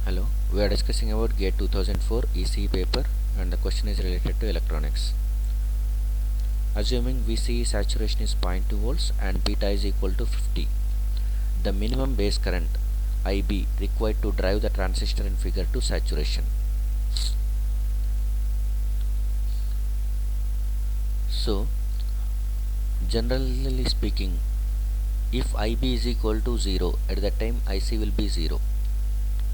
Hello, we are discussing about GATE 2004 ECE paper and the question is related to electronics. Assuming VCE saturation is 0.2 volts and beta is equal to 50, the minimum base current IB required to drive the transistor in figure to saturation. So, generally speaking, if IB is equal to 0, at that time IC will be 0.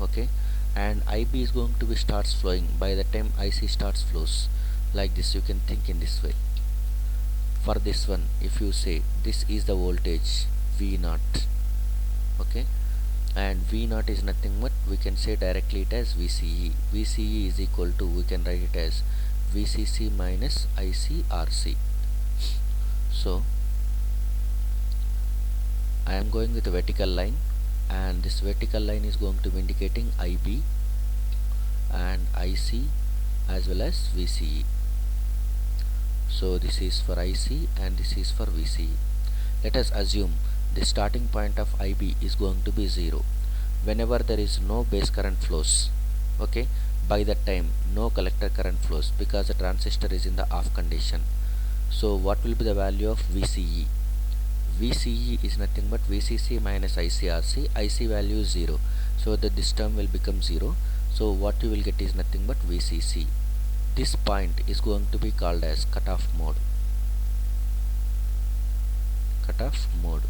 Okay, and IB is going to be starts flowing by the time IC starts flows. Like this, you can think in this way. For this one, if you say this is the voltage V0, okay, and V0 is nothing but we can say directly it as VCE. VCE is equal to, we can write it as VCC minus ICRC. So I am going with a vertical line, and this vertical line is going to be indicating IB and IC as well as VCE. So this is for IC and this is for VCE. Let us assume the starting point of IB is going to be 0 whenever there is no base current flows. Okay, by that time no collector current flows because the transistor is in the off condition. So what will be the value of VCE? VCE is nothing but VCC minus ICRC. IC value is 0, so that this term will become 0. So what you will get is nothing but VCC. This point is going to be called as cutoff mode. Cutoff mode.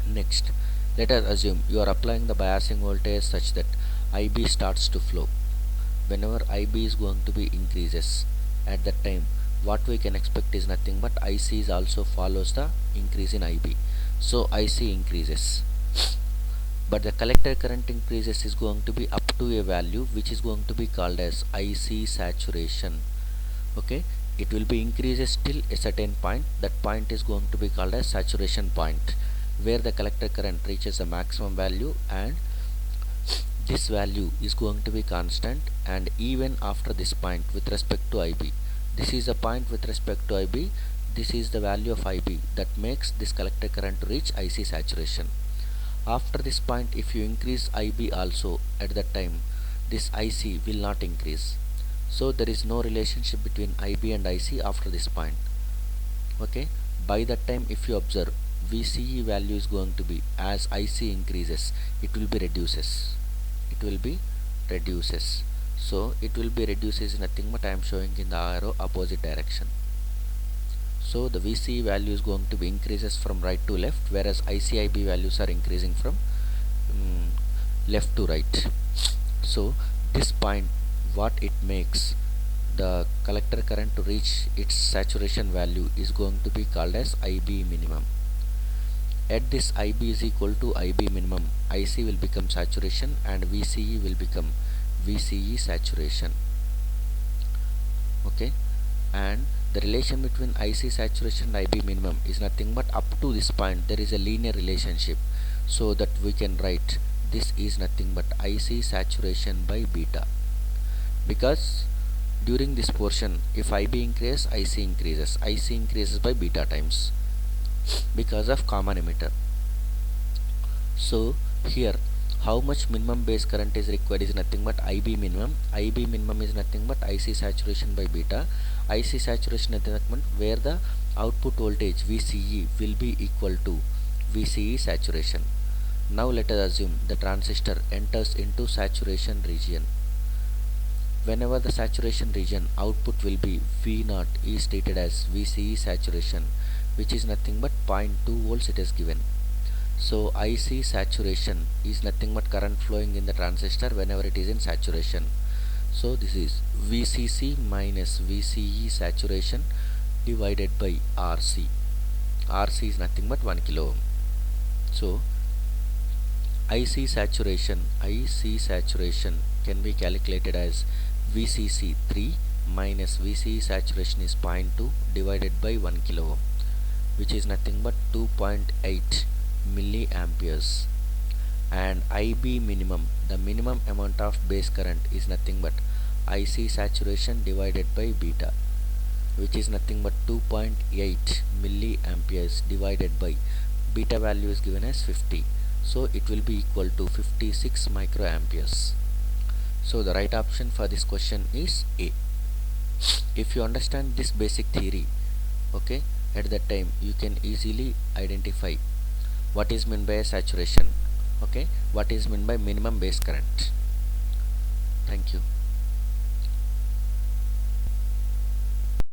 Next, let us assume you are applying the biasing voltage such that IB starts to flow. Whenever IB is going to be increases, at that time what we can expect is nothing but IC is also follows the increase in IB. So IC increases, but the collector current increases is going to be up to a value which is going to be called as IC saturation. Okay, it will be increases till a certain point. That point is going to be called as saturation point, where the collector current reaches the maximum value and this value is going to be constant, and even after this point with respect to IB, this is a point with respect to IB, this is the value of IB that makes this collector current to reach IC saturation. After this point, if you increase IB also, at that time this IC will not increase. So there is no relationship between IB and IC after this point. Okay, by that time if you observe, VCE value is going to be, as IC increases, it will be reduces. So it will be reduces nothing but I am showing in the arrow opposite direction. So the VCE value is going to be increases from right to left, whereas ICIB values are increasing from left to right. So this point, what it makes the collector current to reach its saturation value is going to be called as IB minimum. At this IB is equal to IB minimum, IC will become saturation and VCE will become VCE saturation. Okay, and the relation between IC saturation and IB minimum is nothing but up to this point there is a linear relationship, so that we can write this is nothing but IC saturation by beta, because during this portion if IB increases, IC increases by beta times because of common emitter. So here how much minimum base current is required is nothing but IB minimum. IB minimum is nothing but IC saturation by beta. IC saturation is nothing where the output voltage VCE will be equal to VCE saturation. Now let us assume the transistor enters into saturation region. Whenever the saturation region output will be V0 is stated as VCE saturation, which is nothing but 0.2 volts it is given. So IC saturation is nothing but current flowing in the transistor whenever it is in saturation. So this is VCC minus VCE saturation divided by RC. RC is nothing but 1 kilo ohm. So IC saturation can be calculated as VCC 3 minus VCE saturation is 0.2 divided by 1 kilo ohm, which is nothing but 2.8 milliamperes. And IB minimum, the minimum amount of base current is nothing but IC saturation divided by beta, which is nothing but 2.8 milliamperes divided by beta value is given as 50. so it will be equal to 56 microamperes. So the right option for this question is A. If you understand this basic theory, okay, at that time you can easily identify what is meant by a saturation, okay, what is meant by minimum base current. Thank you.